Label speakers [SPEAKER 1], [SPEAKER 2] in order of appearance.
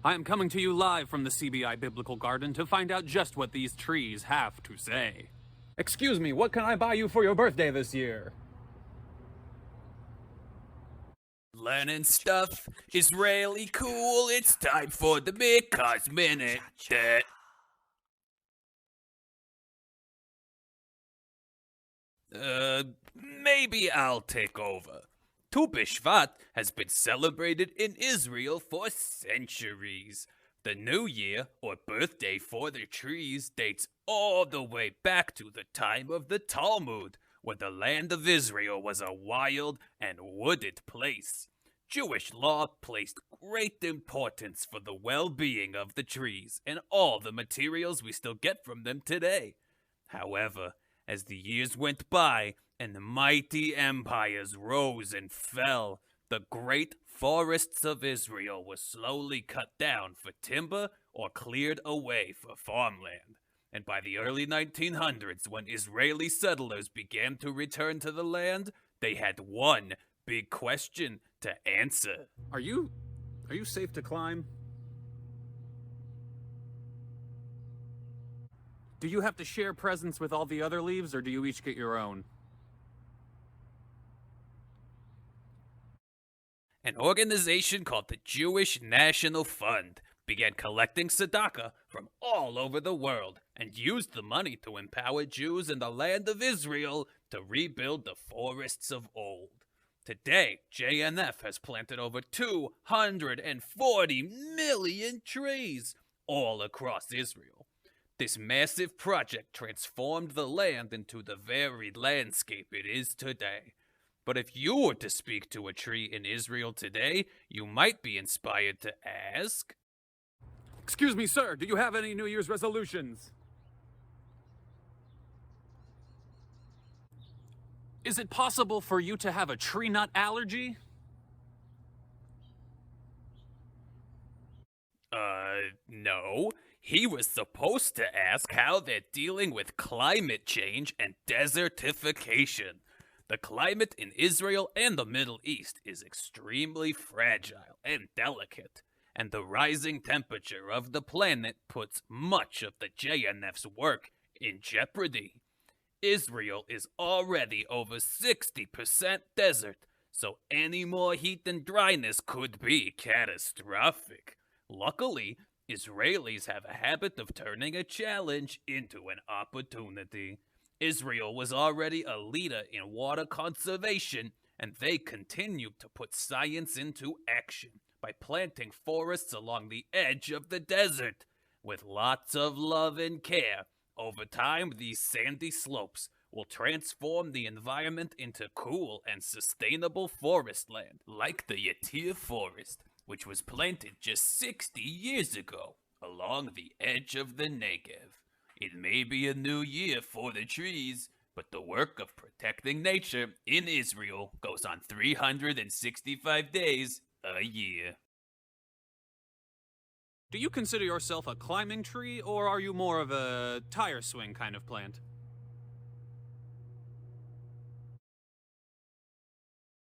[SPEAKER 1] I am coming to you live from the CBI Biblical Garden to find out just what these trees have to say. Excuse me, what can I buy you for your birthday this year?
[SPEAKER 2] Learning stuff is really cool. It's time for the Merkaz Minute. Maybe I'll take over. Tu B'Shvat has been celebrated in Israel for centuries. The New Year, or birthday for the trees, dates all the way back to the time of the Talmud, when the land of Israel was a wild and wooded place. Jewish law placed great importance for the well-being of the trees and all the materials we still get from them today. However, as the years went by and the mighty empires rose and fell, the great forests of Israel were slowly cut down for timber or cleared away for farmland. And by the early 1900s, when Israeli settlers began to return to the land, they had one big question to answer.
[SPEAKER 1] Are you safe to climb? Do you have to share presents with all the other leaves, or do you each get your own?
[SPEAKER 2] An organization called the Jewish National Fund began collecting tzedakah from all over the world and used the money to empower Jews in the land of Israel to rebuild the forests of old. Today, JNF has planted over 240 million trees all across Israel. This massive project transformed the land into the varied landscape it is today. But if you were to speak to a tree in Israel today, you might be inspired to ask,
[SPEAKER 1] Excuse me, sir, do you have any New Year's resolutions? Is it possible for you to have a tree nut allergy?
[SPEAKER 2] No. He was supposed to ask how they're dealing with climate change and desertification. The climate in Israel and the Middle East is extremely fragile and delicate, and the rising temperature of the planet puts much of the JNF's work in jeopardy. Israel is already over 60% desert, so any more heat and dryness could be catastrophic. Luckily, Israelis have a habit of turning a challenge into an opportunity. Israel was already a leader in water conservation, and they continued to put science into action by planting forests along the edge of the desert. With lots of love and care, over time these sandy slopes will transform the environment into cool and sustainable forest land, like the Yatir Forest, which was planted just 60 years ago along the edge of the Negev. It may be a new year for the trees, but the work of protecting nature in Israel goes on 365 days a year.
[SPEAKER 1] Do you consider yourself a climbing tree, or are you more of a tire swing kind of plant?